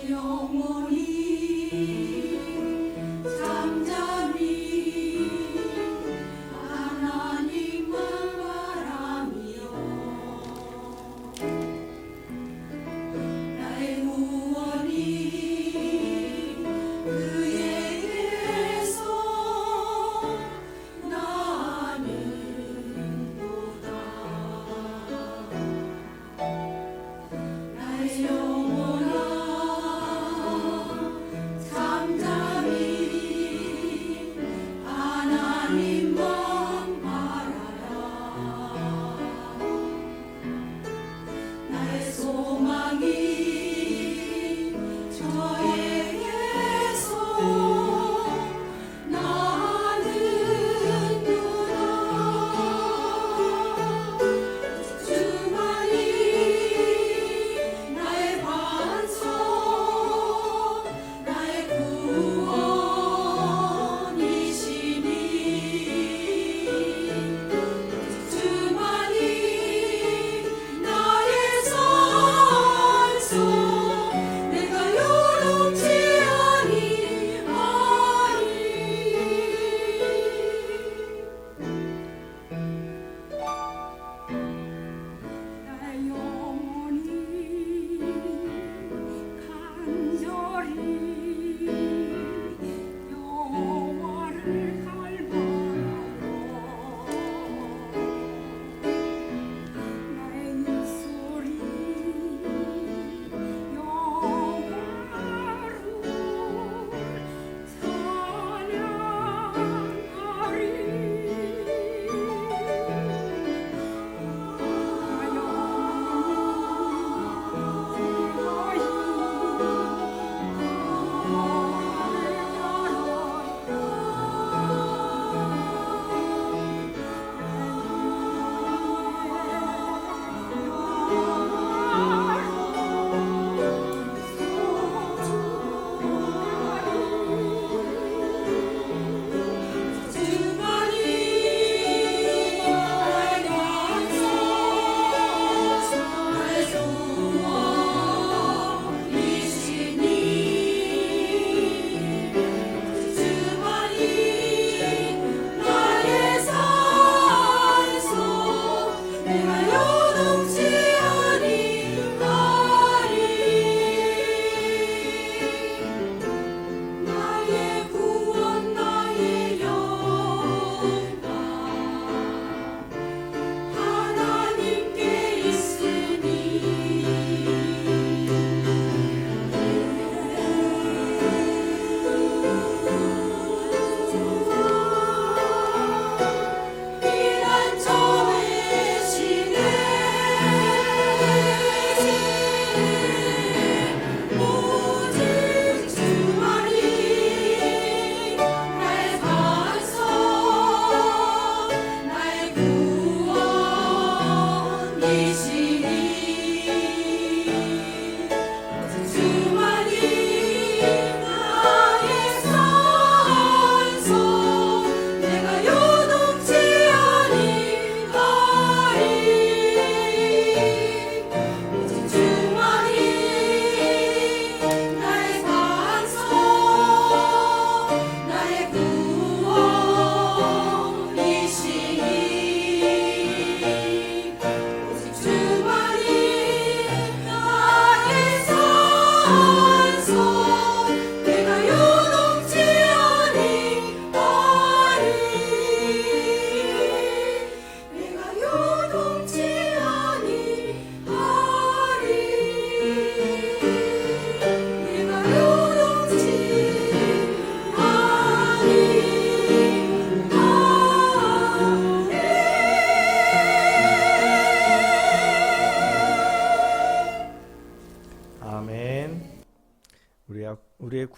영원히 잠자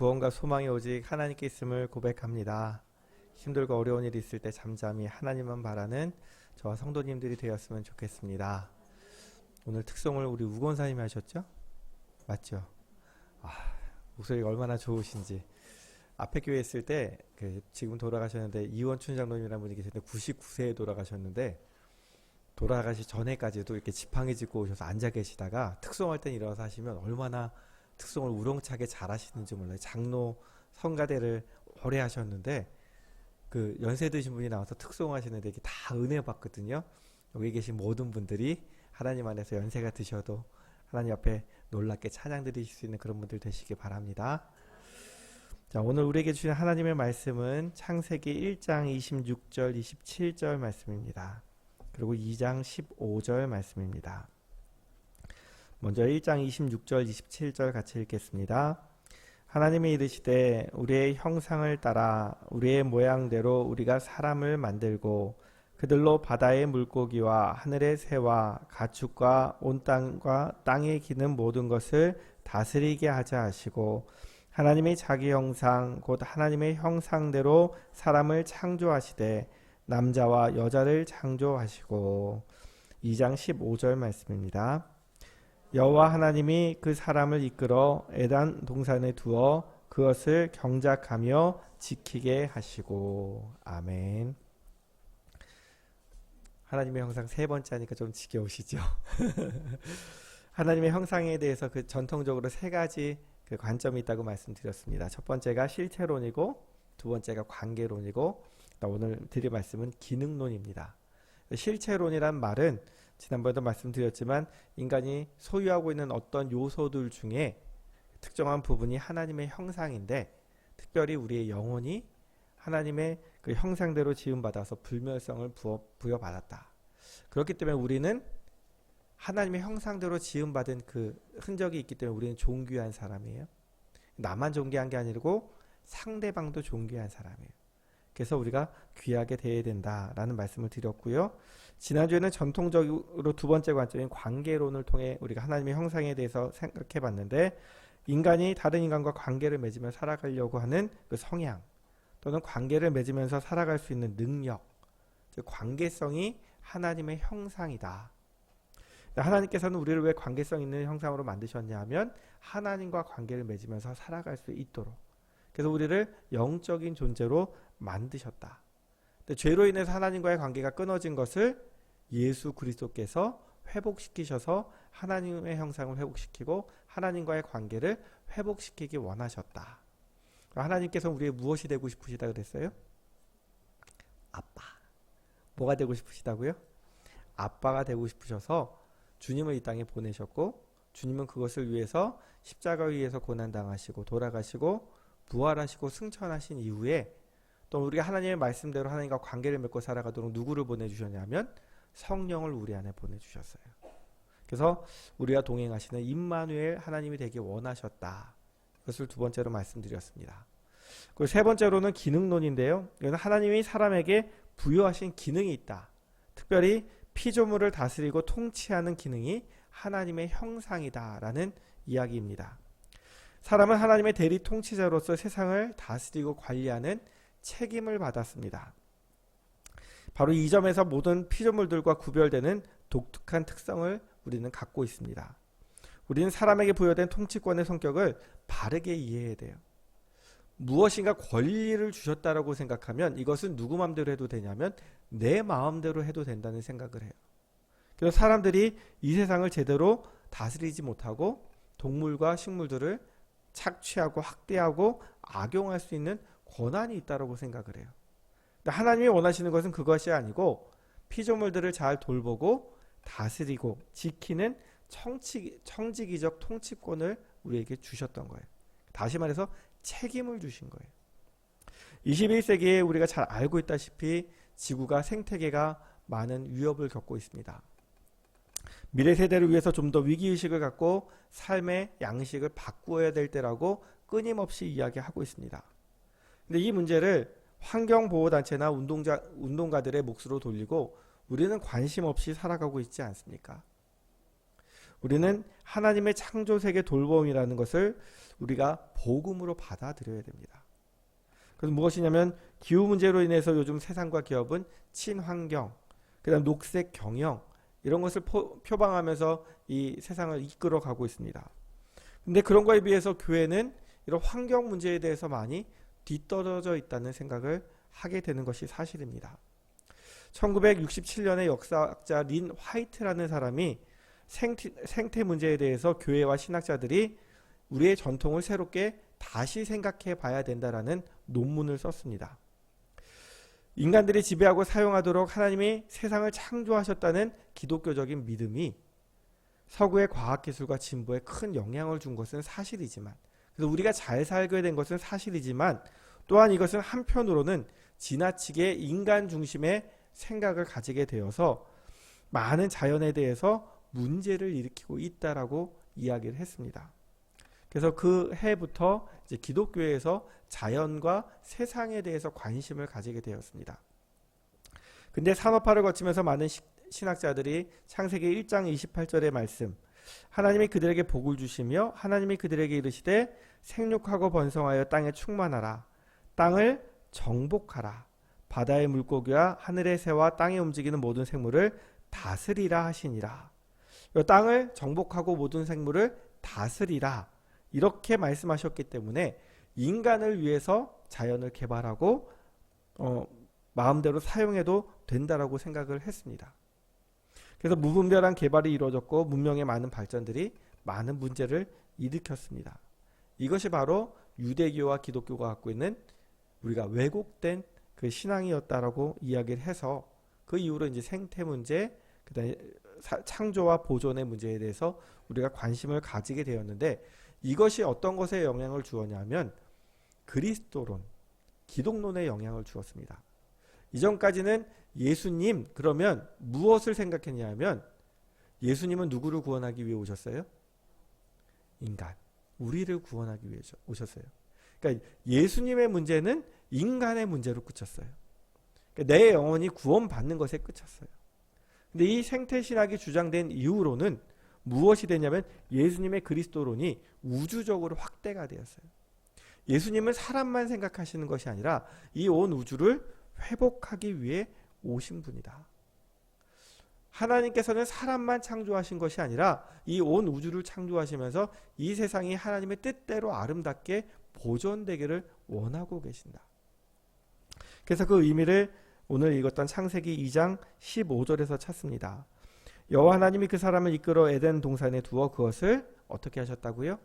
구원과 소망이 오직 하나님께 있음을 고백합니다. 힘들고 어려운 일이 있을 때 잠잠히 하나님만 바라는 저와 성도님들이 되었으면 좋겠습니다. 오늘 특송을 우리 우건사님이 하셨죠? 맞죠? 목소리가 얼마나 좋으신지. 앞에 교회 있을 때 지금 돌아가셨는데 이원춘 장로님이라는 분이 계셨는데 99세에 돌아가셨는데, 돌아가시 전에까지도 이렇게 지팡이 짚고 오셔서 앉아 계시다가 특송할 땐 일어나서 하시면 얼마나 특송을 우렁차게 잘하시는지 몰라요. 장로 성가대를 오래 하셨는데 연세 드신 분이 나와서 특송하시는데 이게 다 은혜 받거든요. 여기 계신 모든 분들이 하나님 안에서 연세가 드셔도 하나님 앞에 놀랍게 찬양 드리실 수 있는 그런 분들 되시기 바랍니다. 자, 오늘 우리에게 주신 하나님의 말씀은 창세기 1장 26절 27절 말씀입니다. 그리고 2장 15절 말씀입니다. 먼저 1장 26절 27절 같이 읽겠습니다. 하나님이 이르시되 우리의 형상을 따라 우리의 모양대로 우리가 사람을 만들고 그들로 바다의 물고기와 하늘의 새와 가축과 온 땅과 땅에 기는 모든 것을 다스리게 하자 하시고, 하나님이 자기 형상 곧 하나님의 형상대로 사람을 창조하시되 남자와 여자를 창조하시고. 2장 15절 말씀입니다. 여호와 하나님이 그 사람을 이끌어 에단 동산에 두어 그것을 경작하며 지키게 하시고. 아멘. 하나님의 형상 세 번째 하니까 좀 지겨우시죠? 하나님의 형상에 대해서 전통적으로 세 가지 관점이 있다고 말씀드렸습니다. 첫 번째가 실체론이고, 두 번째가 관계론이고, 오늘 드릴 말씀은 기능론입니다. 실체론이란 말은 지난번에도 말씀드렸지만 인간이 소유하고 있는 어떤 요소들 중에 특정한 부분이 하나님의 형상인데, 특별히 우리의 영혼이 하나님의 그 형상대로 지음받아서 불멸성을 부여받았다. 그렇기 때문에 우리는 하나님의 형상대로 지음받은 그 흔적이 있기 때문에 우리는 존귀한 사람이에요. 나만 존귀한 게 아니고 상대방도 존귀한 사람이에요. 그래서 우리가 귀하게 대해야 된다라는 말씀을 드렸고요. 지난주에는 전통적으로 두 번째 관점인 관계론을 통해 우리가 하나님의 형상에 대해서 생각해 봤는데, 인간이 다른 인간과 관계를 맺으며 살아가려고 하는 그 성향, 또는 관계를 맺으면서 살아갈 수 있는 능력, 즉 관계성이 하나님의 형상이다. 하나님께서는 우리를 왜 관계성 있는 형상으로 만드셨냐 하면 하나님과 관계를 맺으면서 살아갈 수 있도록, 그래서 우리를 영적인 존재로 만드셨다. 근데 죄로 인해서 하나님과의 관계가 끊어진 것을 예수 그리스도께서 회복시키셔서 하나님의 형상을 회복시키고 하나님과의 관계를 회복시키기 원하셨다. 하나님께서 우리의 무엇이 되고 싶으시다 그랬어요? 아빠. 뭐가 되고 싶으시다고요? 아빠가 되고 싶으셔서 주님을 이 땅에 보내셨고, 주님은 그것을 위해서 십자가 위에서 고난당하시고 돌아가시고 부활하시고 승천하신 이후에 또 우리가 하나님의 말씀대로 하나님과 관계를 맺고 살아가도록 누구를 보내주셨냐면 성령을 우리 안에 보내주셨어요. 그래서 우리와 동행하시는 임마누엘 하나님이 되기 원하셨다. 그것을 두 번째로 말씀드렸습니다. 그리고 세 번째로는 기능론인데요. 이건 하나님이 사람에게 부여하신 기능이 있다. 특별히 피조물을 다스리고 통치하는 기능이 하나님의 형상이다라는 이야기입니다. 사람은 하나님의 대리 통치자로서 세상을 다스리고 관리하는 책임을 받았습니다. 바로 이 점에서 모든 피조물들과 구별되는 독특한 특성을 우리는 갖고 있습니다. 우리는 사람에게 부여된 통치권의 성격을 바르게 이해해야 돼요. 무엇인가 권리를 주셨다라고 생각하면 이것은 누구 마음대로 해도 되냐면 내 마음대로 해도 된다는 생각을 해요. 그래서 사람들이 이 세상을 제대로 다스리지 못하고 동물과 식물들을 착취하고 학대하고 악용할 수 있는 권한이 있다고 생각을 해요. 하나님이 원하시는 것은 그것이 아니고 피조물들을 잘 돌보고 다스리고 지키는 청지기적 통치권을 우리에게 주셨던 거예요. 다시 말해서 책임을 주신 거예요. 21세기에 우리가 잘 알고 있다시피 지구가 생태계가 많은 위협을 겪고 있습니다. 미래 세대를 위해서 좀 더 위기의식을 갖고 삶의 양식을 바꾸어야 될 때라고 끊임없이 이야기하고 있습니다. 근데 이 문제를 환경보호단체나 운동가들의 몫으로 돌리고 우리는 관심 없이 살아가고 있지 않습니까? 우리는 하나님의 창조세계 돌봄이라는 것을 우리가 복음으로 받아들여야 됩니다. 그래서 무엇이냐면 기후 문제로 인해서 요즘 세상과 기업은 친환경, 그다음 녹색 경영 이런 것을 표방하면서 이 세상을 이끌어가고 있습니다. 근데 그런 거에 비해서 교회는 이런 환경 문제에 대해서 많이 뒤떨어져 있다는 생각을 하게 되는 것이 사실입니다. 1967년에 역사학자 린 화이트라는 사람이 생태 문제에 대해서 교회와 신학자들이 우리의 전통을 새롭게 다시 생각해 봐야 된다라는 논문을 썼습니다. 인간들이 지배하고 사용하도록 하나님이 세상을 창조하셨다는 기독교적인 믿음이 서구의 과학기술과 진보에 큰 영향을 준 것은 사실이지만, 그래서 우리가 잘 살게 된 것은 사실이지만, 또한 이것은 한편으로는 지나치게 인간 중심의 생각을 가지게 되어서 많은 자연에 대해서 문제를 일으키고 있다라고 이야기를 했습니다. 그래서 그 해부터 이제 기독교에서 자연과 세상에 대해서 관심을 가지게 되었습니다. 근데 산업화를 거치면서 많은 신학자들이 창세기 1장 28절의 말씀, 하나님이 그들에게 복을 주시며 하나님이 그들에게 이르시되 생육하고 번성하여 땅에 충만하라, 땅을 정복하라, 바다의 물고기와 하늘의 새와 땅에 움직이는 모든 생물을 다스리라 하시니라. 이 땅을 정복하고 모든 생물을 다스리라, 이렇게 말씀하셨기 때문에 인간을 위해서 자연을 개발하고 마음대로 사용해도 된다라고 생각을 했습니다. 그래서 무분별한 개발이 이루어졌고 문명의 많은 발전들이 많은 문제를 일으켰습니다. 이것이 바로 유대교와 기독교가 갖고 있는 우리가 왜곡된 그 신앙이었다라고 이야기를 해서 그 이후로 이제 생태 문제, 그다음에 창조와 보존의 문제에 대해서 우리가 관심을 가지게 되었는데, 이것이 어떤 것에 영향을 주었냐면 그리스도론, 기독론에 영향을 주었습니다. 이전까지는 예수님 그러면 무엇을 생각했냐면 예수님은 누구를 구원하기 위해 오셨어요? 인간, 우리를 구원하기 위해 오셨어요. 그러니까 예수님의 문제는 인간의 문제로 그쳤어요. 그러니까 내 영혼이 구원받는 것에 그쳤어요. 근데 이 생태신학이 주장된 이후로는 무엇이 되냐면 예수님의 그리스도론이 우주적으로 확대가 되었어요. 예수님은 사람만 생각하시는 것이 아니라 이 온 우주를 회복하기 위해 오신 분이다. 하나님께서는 사람만 창조하신 것이 아니라 이 온 우주를 창조하시면서 이 세상이 하나님의 뜻대로 아름답게 보존되기를 원하고 계신다. 그래서 그 의미를 오늘 읽었던 창세기 2장 15절에서 찾습니다. 여호와 하나님이 그 사람을 이끌어 에덴 동산에 두어 그것을 어떻게 하셨다고요?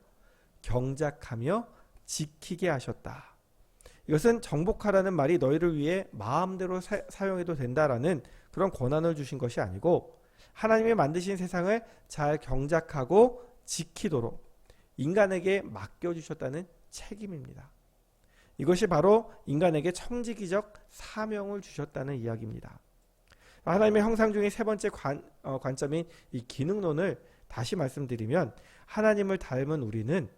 경작하며 지키게 하셨다. 이것은 정복하라는 말이 너희를 위해 마음대로 사용해도 된다라는 그런 권한을 주신 것이 아니고 하나님이 만드신 세상을 잘 경작하고 지키도록 인간에게 맡겨주셨다는 책임입니다. 이것이 바로 인간에게 청지기적 사명을 주셨다는 이야기입니다. 하나님의 형상 중에 세 번째 관점인 이 기능론을 다시 말씀드리면, 하나님을 닮은 우리는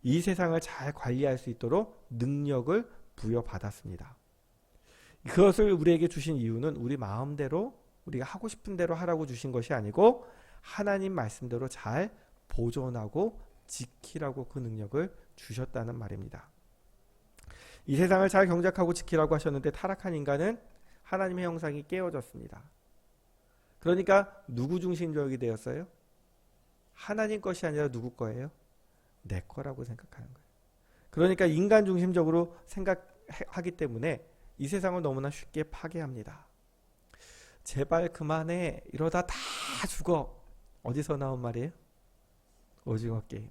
이 세상을 잘 관리할 수 있도록 능력을 부여받았습니다. 그것을 우리에게 주신 이유는 우리 마음대로 우리가 하고 싶은 대로 하라고 주신 것이 아니고 하나님 말씀대로 잘 보존하고 지키라고 그 능력을 주셨다는 말입니다. 이 세상을 잘 경작하고 지키라고 하셨는데 타락한 인간은 하나님의 형상이 깨어졌습니다. 그러니까 누구 중심적이 되었어요? 하나님 것이 아니라 누구 거예요? 내 거라고 생각하는 거예요. 그러니까 인간 중심적으로 생각하기 때문에 이 세상을 너무나 쉽게 파괴합니다. 제발 그만해, 이러다 다 죽어. 어디서 나온 말이에요? 오징어 게임.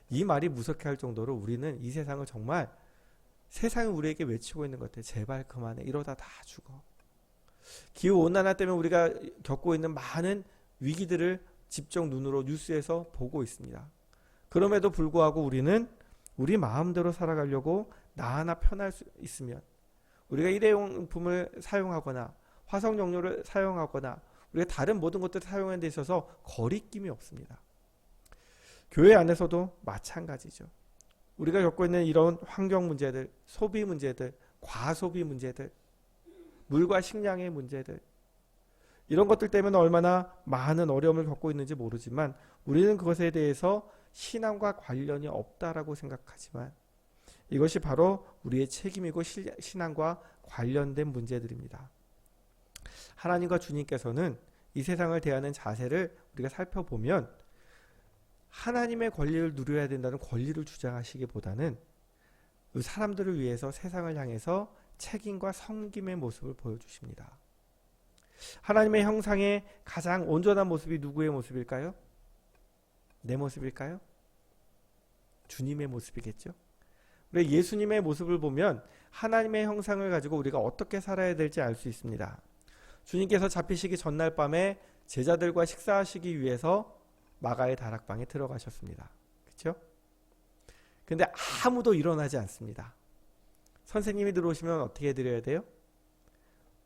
이 말이 무섭게 할 정도로 우리는 이 세상을 정말 세상이 우리에게 외치고 있는 것 같아요. 제발 그만해, 이러다 다 죽어. 기후온난화 때문에 우리가 겪고 있는 많은 위기들을 직접 눈으로 뉴스에서 보고 있습니다. 그럼에도 불구하고 우리는 우리 마음대로 살아가려고 나 하나 편할 수 있으면, 우리가 일회용품을 사용하거나 화석연료를 사용하거나 우리가 다른 모든 것들을 사용하는 데 있어서 거리낌이 없습니다. 교회 안에서도 마찬가지죠. 우리가 겪고 있는 이런 환경 문제들, 소비 문제들, 과소비 문제들, 물과 식량의 문제들, 이런 것들 때문에 얼마나 많은 어려움을 겪고 있는지 모르지만 우리는 그것에 대해서 신앙과 관련이 없다라고 생각하지만 이것이 바로 우리의 책임이고 신앙과 관련된 문제들입니다. 하나님과 주님께서는 이 세상을 대하는 자세를 우리가 살펴보면 하나님의 권리를 누려야 된다는 권리를 주장하시기보다는 사람들을 위해서 세상을 향해서 책임과 섬김의 모습을 보여주십니다. 하나님의 형상의 가장 온전한 모습이 누구의 모습일까요? 내 모습일까요? 주님의 모습이겠죠. 우리 예수님의 모습을 보면 하나님의 형상을 가지고 우리가 어떻게 살아야 될지 알 수 있습니다. 주님께서 잡히시기 전날 밤에 제자들과 식사하시기 위해서 마가의 다락방에 들어가셨습니다. 그렇죠? 근데 아무도 일어나지 않습니다. 선생님이 들어오시면 어떻게 해드려야 돼요?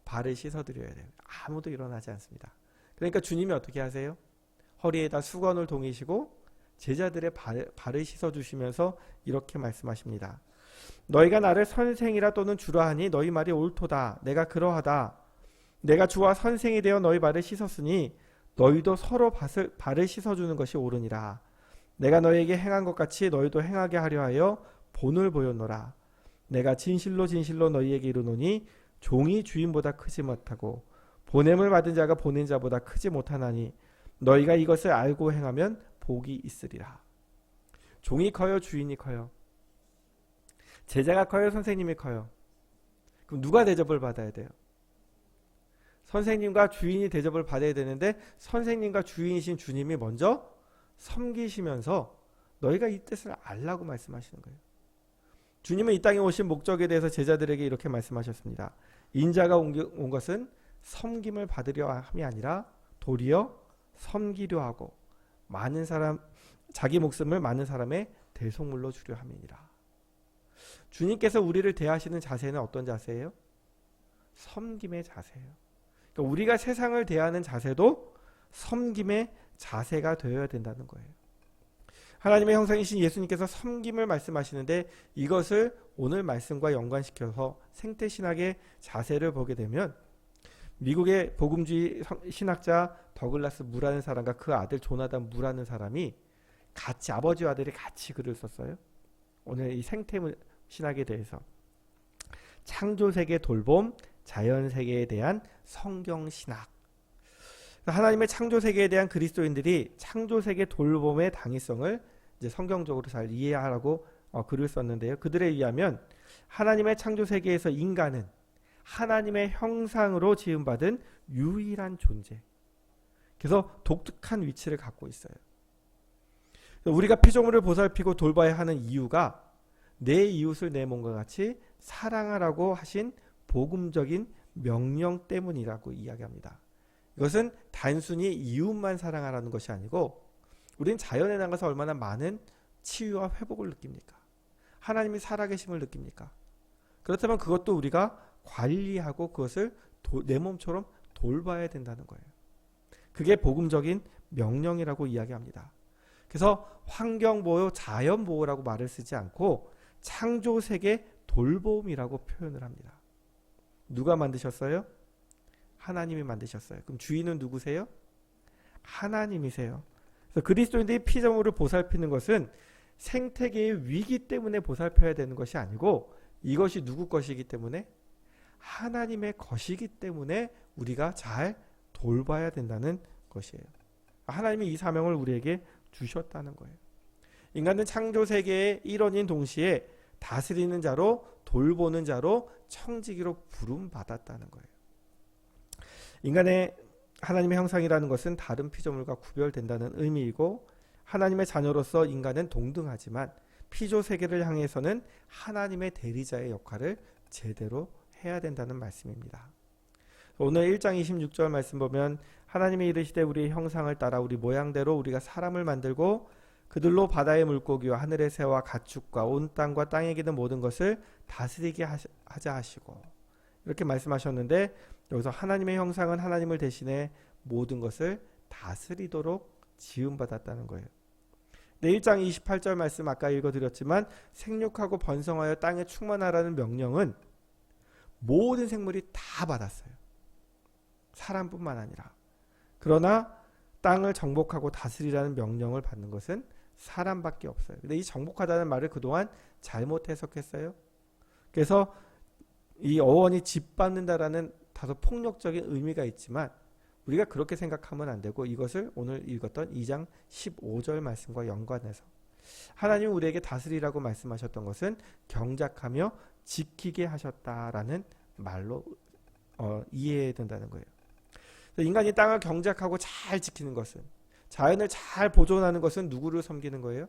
발을 씻어드려야 돼요. 아무도 일어나지 않습니다. 그러니까 주님이 어떻게 하세요? 허리에다 수건을 동이시고 제자들의 발을 씻어주시면서 이렇게 말씀하십니다. 너희가 나를 선생이라 또는 주라 하니 너희 말이 옳도다. 내가 그러하다. 내가 주와 선생이 되어 너희 발을 씻었으니 너희도 서로 발을 씻어주는 것이 옳으니라. 내가 너희에게 행한 것 같이 너희도 행하게 하려 하여 본을 보였노라. 내가 진실로 진실로 너희에게 이르노니 종이 주인보다 크지 못하고 보냄을 받은 자가 보낸 자보다 크지 못하나니 너희가 이것을 알고 행하면 복이 있으리라. 종이 커요? 주인이 커요? 제자가 커요? 선생님이 커요? 그럼 누가 대접을 받아야 돼요? 선생님과 주인이 대접을 받아야 되는데 선생님과 주인이신 주님이 먼저 섬기시면서 너희가 이 뜻을 알라고 말씀하시는 거예요. 주님은 이 땅에 오신 목적에 대해서 제자들에게 이렇게 말씀하셨습니다. 인자가 온 것은 섬김을 받으려 함이 아니라 도리어 섬기려 하고 많은 사람 자기 목숨을 많은 사람의 대속물로 주려 함이니라. 주님께서 우리를 대하시는 자세는 어떤 자세예요? 섬김의 자세예요. 그러니까 우리가 세상을 대하는 자세도 섬김의 자세가 되어야 된다는 거예요. 하나님의 형상이신 예수님께서 섬김을 말씀하시는데 이것을 오늘 말씀과 연관시켜서 생태신학의 자세를 보게 되면 미국의 복음주의 신학자 더글라스 무라는 사람과 그 아들 조나단 무라는 사람이 같이 아버지와 아들이 같이 글을 썼어요. 오늘 이 생태신학에 대해서 창조세계 돌봄, 자연세계에 대한 성경신학. 하나님의 창조세계에 대한 그리스도인들이 창조세계 돌봄의 당위성을 이제 성경적으로 잘 이해하라고 글을 썼는데요. 그들에 의하면 하나님의 창조세계에서 인간은 하나님의 형상으로 지음받은 유일한 존재. 그래서 독특한 위치를 갖고 있어요. 우리가 피조물을 보살피고 돌봐야 하는 이유가 내 이웃을 내 몸과 같이 사랑하라고 하신 복음적인 명령 때문이라고 이야기합니다. 이것은 단순히 이웃만 사랑하라는 것이 아니고 우리는 자연에 나가서 얼마나 많은 치유와 회복을 느낍니까? 하나님이 살아계심을 느낍니까? 그렇다면 그것도 우리가 관리하고 그것을 내 몸처럼 돌봐야 된다는 거예요. 그게 복음적인 명령이라고 이야기합니다. 그래서 환경보호, 자연보호라고 말을 쓰지 않고 창조세계 돌봄이라고 표현을 합니다. 누가 만드셨어요? 하나님이 만드셨어요. 그럼 주인은 누구세요? 하나님이세요. 그래서 그리스도인들이 피조물을 보살피는 것은 생태계의 위기 때문에 보살펴야 되는 것이 아니고 이것이 누구 것이기 때문에? 하나님의 것이기 때문에 우리가 잘 돌봐야 된다는 것이에요. 하나님이 이 사명을 우리에게 주셨다는 거예요. 인간은 창조세계의 일원인 동시에 다스리는 자로 돌보는 자로 청지기로 부름받았다는 거예요. 인간의 하나님의 형상이라는 것은 다른 피조물과 구별된다는 의미이고 하나님의 자녀로서 인간은 동등하지만 피조세계를 향해서는 하나님의 대리자의 역할을 제대로 해야 된다는 말씀입니다. 오늘 1장 26절 말씀 보면 하나님이 이르시되 우리의 형상을 따라 우리 모양대로 우리가 사람을 만들고 그들로 바다의 물고기와 하늘의 새와 가축과 온 땅과 땅에 기는 모든 것을 다스리게 하자 하시고 이렇게 말씀하셨는데 여기서 하나님의 형상은 하나님을 대신해 모든 것을 다스리도록 지음받았다는 거예요. 네, 1장 28절 말씀 아까 읽어드렸지만 생육하고 번성하여 땅에 충만하라는 명령은 모든 생물이 다 받았어요. 사람뿐만 아니라. 그러나 땅을 정복하고 다스리라는 명령을 받는 것은 사람밖에 없어요. 근데 이 정복하다는 말을 그동안 잘못 해석했어요. 그래서 이 어원이 짓밟는다라는 다소 폭력적인 의미가 있지만 우리가 그렇게 생각하면 안 되고 이것을 오늘 읽었던 2장 15절 말씀과 연관해서 하나님 우리에게 다스리라고 말씀하셨던 것은 경작하며 지키게 하셨다라는 말로 이해해야 된다는 거예요. 인간이 땅을 경작하고 잘 지키는 것은, 자연을 잘 보존하는 것은 누구를 섬기는 거예요?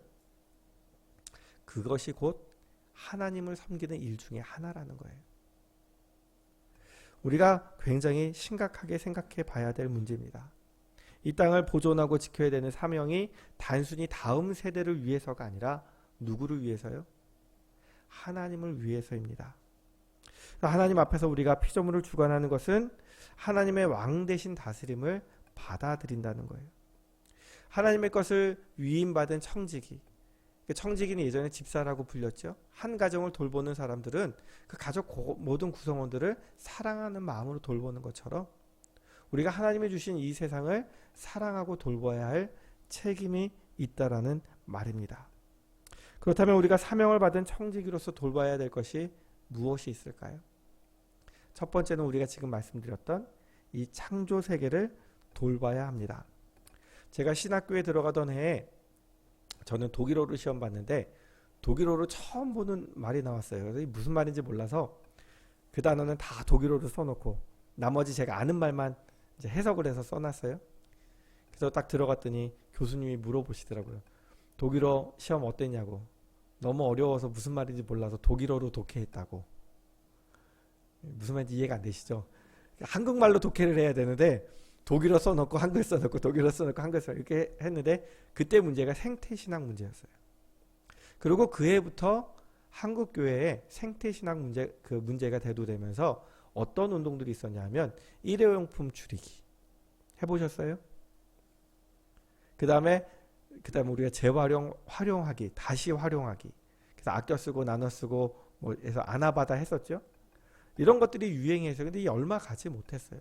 그것이 곧 하나님을 섬기는 일 중에 하나라는 거예요. 우리가 굉장히 심각하게 생각해 봐야 될 문제입니다. 이 땅을 보존하고 지켜야 되는 사명이 단순히 다음 세대를 위해서가 아니라 누구를 위해서요? 하나님을 위해서입니다. 하나님 앞에서 우리가 피조물을 주관하는 것은 하나님의 왕 대신 다스림을 받아들인다는 거예요. 하나님의 것을 위임받은 청지기, 청지기는 예전에 집사라고 불렸죠. 한 가정을 돌보는 사람들은 그 가족 모든 구성원들을 사랑하는 마음으로 돌보는 것처럼 우리가 하나님이 주신 이 세상을 사랑하고 돌봐야 할 책임이 있다라는 말입니다. 그렇다면 우리가 사명을 받은 청지기로서 돌봐야 될 것이 무엇이 있을까요? 첫 번째는 우리가 지금 말씀드렸던 이 창조 세계를 돌봐야 합니다. 제가 신학교에 들어가던 해에 저는 독일어를 시험 봤는데 독일어로 처음 보는 말이 나왔어요. 그래서 무슨 말인지 몰라서 그 단어는 다 독일어로 써놓고 나머지 제가 아는 말만 이제 해석을 해서 써놨어요. 그래서 딱 들어갔더니 교수님이 물어보시더라고요. 독일어 시험 어땠냐고. 너무 어려워서 무슨 말인지 몰라서 독일어로 독해했다고. 무슨 말인지 이해가 안 되시죠? 한국말로 독해를 해야 되는데 독일어 써놓고 한글 써놓고 독일어 써놓고 한글 써놓고 이렇게 했는데 그때 문제가 생태신학 문제였어요. 그리고 그 해부터 한국교회에 생태신학 문제가 대두되면서 어떤 운동들이 있었냐면 일회용품 줄이기 해보셨어요? 그 다음에 우리가 재활용, 활용하기, 다시 활용하기. 그래서 아껴 쓰고 나눠 쓰고 뭐 해서 아나바다 했었죠. 이런 것들이 유행해서 근데 이 얼마 가지 못했어요.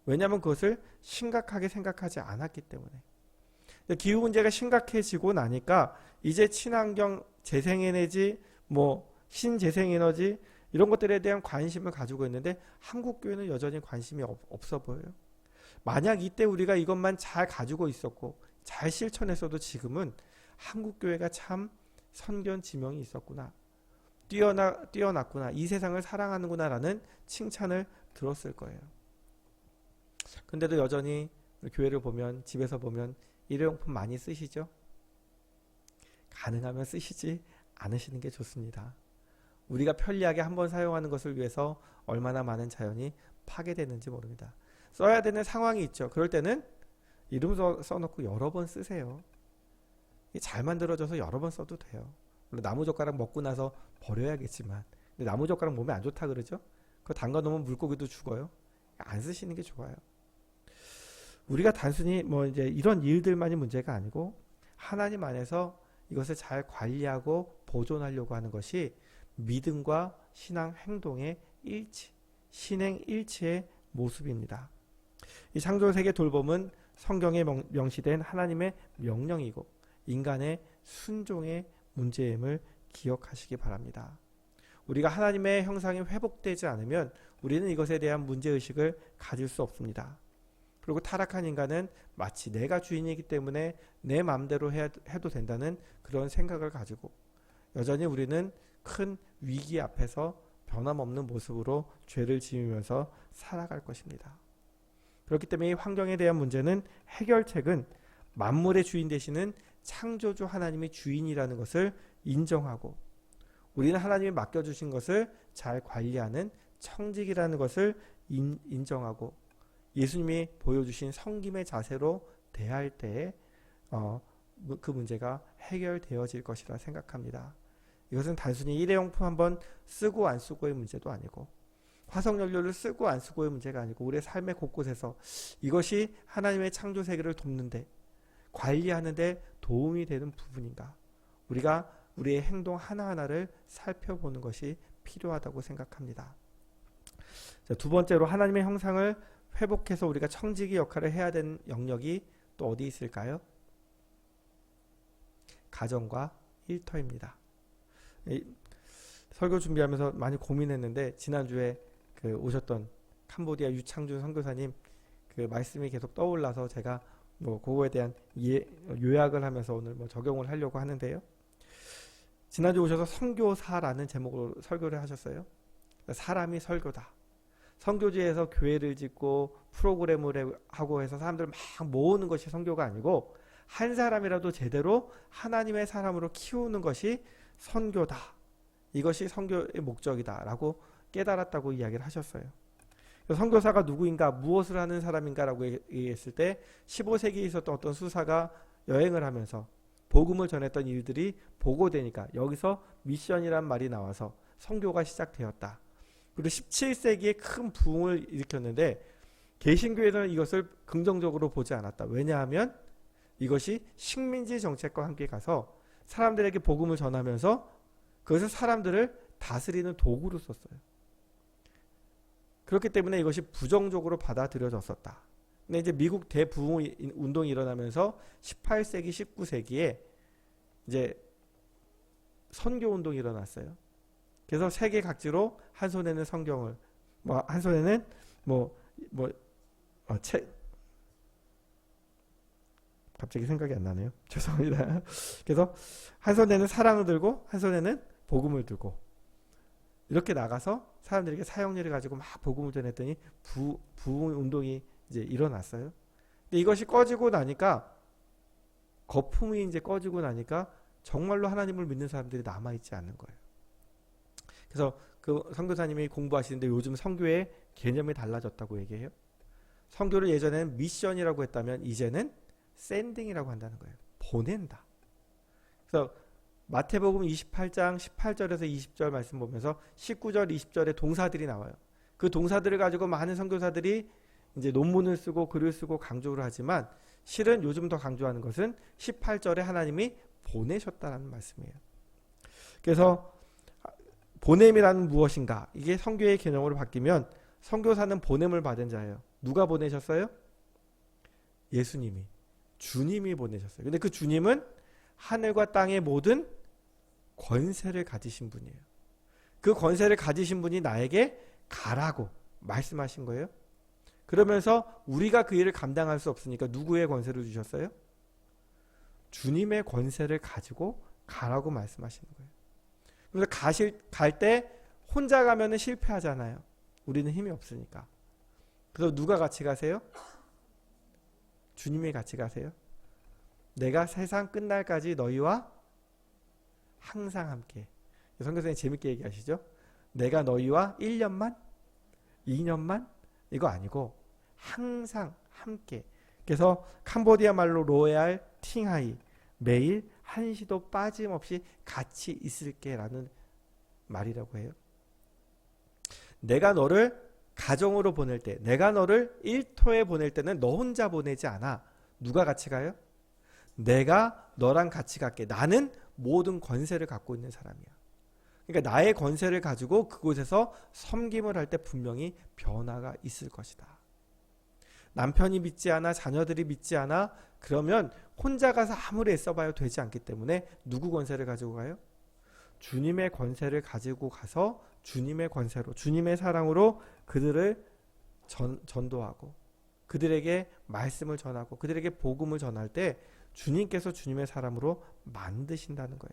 왜냐하면 그것을 심각하게 생각하지 않았기 때문에. 기후 문제가 심각해지고 나니까 이제 친환경, 재생에너지, 뭐 신재생에너지 이런 것들에 대한 관심을 가지고 있는데 한국 교회는 여전히 관심이 없어 보여요. 만약 이때 우리가 이것만 잘 가지고 있었고 잘 실천했어도 지금은 한국 교회가 참 선견지명이 있었구나. 뛰어났구나. 이 세상을 사랑하는구나라는 칭찬을 들었을 거예요. 근데도 여전히 교회를 보면 집에서 보면 일회용품 많이 쓰시죠? 가능하면 쓰시지 않으시는 게 좋습니다. 우리가 편리하게 한번 사용하는 것을 위해서 얼마나 많은 자연이 파괴되는지 모릅니다. 써야 되는 상황이 있죠. 그럴 때는 이름 써놓고 여러 번 쓰세요. 잘 만들어져서 여러 번 써도 돼요. 물론 나무젓가락 먹고 나서 버려야겠지만 근데 나무젓가락 몸에 안 좋다 그러죠? 그거 담가놓으면 물고기도 죽어요. 안 쓰시는 게 좋아요. 우리가 단순히 뭐 이제 이런 일들만이 문제가 아니고 하나님 안에서 이것을 잘 관리하고 보존하려고 하는 것이 믿음과 신앙 행동의 일치, 신행 일치의 모습입니다. 이 창조세계 돌봄은 성경에 명시된 하나님의 명령이고 인간의 순종의 문제임을 기억하시기 바랍니다. 우리가 하나님의 형상이 회복되지 않으면 우리는 이것에 대한 문제의식을 가질 수 없습니다. 그리고 타락한 인간은 마치 내가 주인이기 때문에 내 마음대로 해도 된다는 그런 생각을 가지고 여전히 우리는 큰 위기 앞에서 변함없는 모습으로 죄를 지으면서 살아갈 것입니다. 그렇기 때문에 이 환경에 대한 문제는 해결책은 만물의 주인 되시는 창조주 하나님이 주인이라는 것을 인정하고 우리는 하나님이 맡겨주신 것을 잘 관리하는 청직이라는 것을 인정하고 예수님이 보여주신 섬김의 자세로 대할 때에 그 문제가 해결되어질 것이라 생각합니다. 이것은 단순히 일회용품 한번 쓰고 안 쓰고의 문제도 아니고 화석연료를 쓰고 안 쓰고의 문제가 아니고 우리의 삶의 곳곳에서 이것이 하나님의 창조 세계를 돕는데 관리하는데 도움이 되는 부분인가 우리가 우리의 행동 하나하나를 살펴보는 것이 필요하다고 생각합니다. 자, 두 번째로 하나님의 형상을 회복해서 우리가 청지기 역할을 해야 되는 영역이 또 어디 있을까요? 가정과 일터입니다. 설교 준비하면서 많이 고민했는데 지난주에 그 오셨던 캄보디아 유창준 선교사님 그 말씀이 계속 떠올라서 제가 그거에 대한 요약을 하면서 오늘 적용을 하려고 하는데요. 지난주 오셔서 선교사라는 제목으로 설교를 하셨어요. 사람이 설교다. 선교지에서 교회를 짓고 프로그램을 하고 해서 사람들 막 모으는 것이 선교가 아니고 한 사람이라도 제대로 하나님의 사람으로 키우는 것이 선교다. 이것이 선교의 목적이다 라고 깨달았다고 이야기를 하셨어요. 선교사가 누구인가, 무엇을 하는 사람인가 라고 얘기했을 때 15세기에 있었던 어떤 수사가 여행을 하면서 복음을 전했던 일들이 보고되니까 여기서 미션이란 말이 나와서 선교가 시작되었다. 그리고 17세기에 큰 부흥을 일으켰는데 개신교에서는 이것을 긍정적으로 보지 않았다. 왜냐하면 이것이 식민지 정책과 함께 가서 사람들에게 복음을 전하면서 그것을 사람들을 다스리는 도구로 썼어요. 그렇기 때문에 이것이 부정적으로 받아들여졌었다. 근데 이제 미국 대부흥 운동이 일어나면서 18세기, 19세기에 이제 선교 운동이 일어났어요. 그래서 세계 각지로 한 손에는 성경을, 한 손에는 갑자기 생각이 안 나네요. 죄송합니다. 그래서 한 손에는 사랑을 들고 한 손에는 복음을 들고 이렇게 나가서 사람들에게 사형리를 가지고 막 복음을 전했더니 부흥 운동이 이제 일어났어요. 근데 이것이 꺼지고 나니까 거품이 이제 꺼지고 나니까 정말로 하나님을 믿는 사람들이 남아있지 않는 거예요. 그래서 그 선교사님이 공부하시는데 요즘 선교의 개념이 달라졌다고 얘기해요. 선교를 예전에는 미션이라고 했다면 이제는 샌딩이라고 한다는 거예요. 보낸다. 그래서 마태복음 28장 18절에서 20절 말씀 보면서 19절, 20절에 동사들이 나와요. 그 동사들을 가지고 많은 선교사들이 이제 논문을 쓰고 글을 쓰고 강조를 하지만 실은 요즘 더 강조하는 것은 18절에 하나님이 보내셨다는 말씀이에요. 그래서 보냄이라는 무엇인가? 이게 선교의 개념으로 바뀌면 선교사는 보냄을 받은 자예요. 누가 보내셨어요? 예수님이. 주님이 보내셨어요. 근데 그 주님은 하늘과 땅의 모든 권세를 가지신 분이에요. 그 권세를 가지신 분이 나에게 가라고 말씀하신 거예요. 그러면서 우리가 그 일을 감당할 수 없으니까 누구의 권세를 주셨어요? 주님의 권세를 가지고 가라고 말씀하시는 거예요. 그래서 갈 때 혼자 가면은 실패하잖아요. 우리는 힘이 없으니까. 그래서 누가 같이 가세요? 주님이 같이 가세요. 내가 세상 끝날까지 너희와 항상 함께. 선교사님 재밌게 얘기하시죠? 내가 너희와 1년만? 2년만? 이거 아니고 항상 함께. 그래서 캄보디아 말로 로얄 팅하이, 매일 한시도 빠짐없이 같이 있을게 라는 말이라고 해요. 내가 너를 가정으로 보낼 때, 내가 너를 일터에 보낼 때는 너 혼자 보내지 않아. 누가 같이 가요? 내가 너랑 같이 갈게. 나는 모든 권세를 갖고 있는 사람이야. 그러니까 나의 권세를 가지고 그곳에서 섬김을 할 때 분명히 변화가 있을 것이다. 남편이 믿지 않아, 자녀들이 믿지 않아, 그러면 혼자 가서 아무리 애써봐야 되지 않기 때문에 누구 권세를 가지고 가요? 주님의 권세를 가지고 가서 주님의 권세로, 주님의 사랑으로 그들을 전도하고 그들에게 말씀을 전하고 그들에게 복음을 전할 때 주님께서 주님의 사람으로 만드신다는 거예요.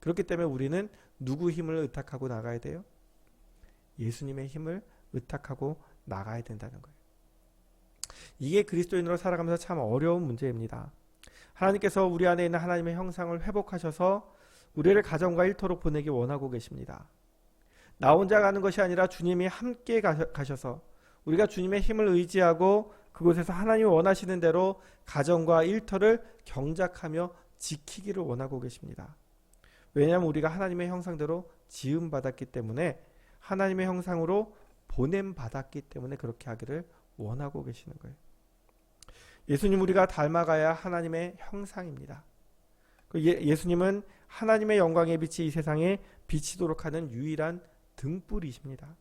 그렇기 때문에 우리는 누구 힘을 의탁하고 나가야 돼요? 예수님의 힘을 의탁하고 나가야 된다는 거예요. 이게 그리스도인으로 살아가면서 참 어려운 문제입니다. 하나님께서 우리 안에 있는 하나님의 형상을 회복하셔서 우리를 가정과 일터로 보내기 원하고 계십니다. 나 혼자 가는 것이 아니라 주님이 함께 가셔서 우리가 주님의 힘을 의지하고 그곳에서 하나님이 원하시는 대로 가정과 일터를 경작하며 지키기를 원하고 계십니다. 왜냐하면 우리가 하나님의 형상대로 지음받았기 때문에 하나님의 형상으로 보냄받았기 때문에 그렇게 하기를 원하고 계시는 거예요. 예수님 우리가 닮아가야 하나님의 형상입니다. 예수님은 하나님의 영광의 빛이 이 세상에 비치도록 하는 유일한 등불이십니다.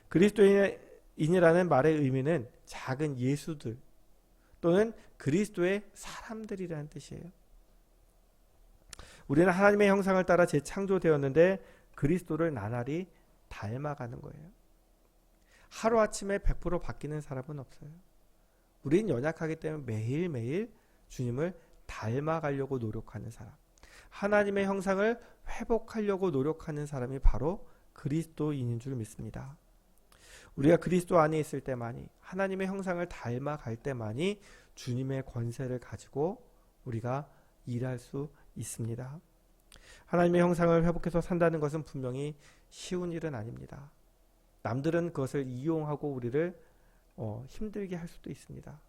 그리스도인이라는 말의 의미는 작은 예수들 또는 그리스도의 사람들이라는 뜻이에요. 우리는 하나님의 형상을 따라 재창조되었는데 그리스도를 나날이 닮아가는 거예요. 하루아침에 100% 바뀌는 사람은 없어요. 우리는 연약하기 때문에 매일매일 주님을 닮아가려고 노력하는 사람, 하나님의 형상을 회복하려고 노력하는 사람이 바로 그리스도인인 줄 믿습니다. 우리가 그리스도 안에 있을 때만이, 하나님의 형상을 닮아갈 때만이 주님의 권세를 가지고 우리가 일할 수 있습니다. 하나님의 형상을 회복해서 산다는 것은 분명히 쉬운 일은 아닙니다. 남들은 그것을 이용하고 우리를 힘들게 할 수도 있습니다.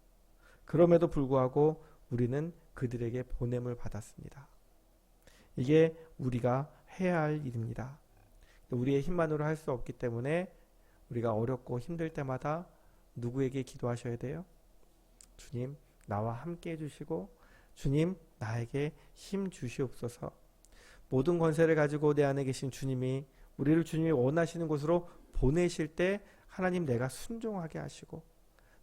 그럼에도 불구하고 우리는 그들에게 보냄을 받았습니다. 이게 우리가 해야 할 일입니다. 우리의 힘만으로 할 수 없기 때문에 우리가 어렵고 힘들 때마다 누구에게 기도하셔야 돼요? 주님, 나와 함께 해주시고 주님, 나에게 힘 주시옵소서. 모든 권세를 가지고 내 안에 계신 주님이 우리를 주님이 원하시는 곳으로 보내실 때 하나님 내가 순종하게 하시고,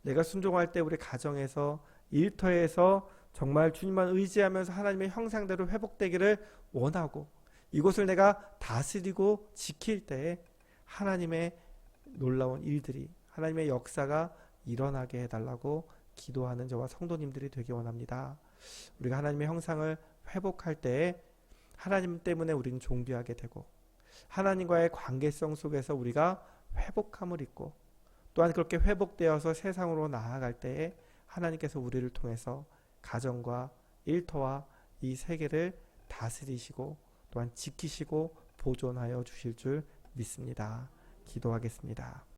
내가 순종할 때 우리 가정에서, 일터에서 정말 주님만 의지하면서 하나님의 형상대로 회복되기를 원하고, 이곳을 내가 다스리고 지킬 때에 하나님의 놀라운 일들이, 하나님의 역사가 일어나게 해달라고 기도하는 저와 성도님들이 되기 원합니다. 우리가 하나님의 형상을 회복할 때에 하나님 때문에 우리는 존귀하게 되고, 하나님과의 관계성 속에서 우리가 회복함을 입고, 또한 그렇게 회복되어서 세상으로 나아갈 때에 하나님께서 우리를 통해서 가정과 일터와 이 세계를 다스리시고 또한 지키시고 보존하여 주실 줄 믿습니다. 기도하겠습니다.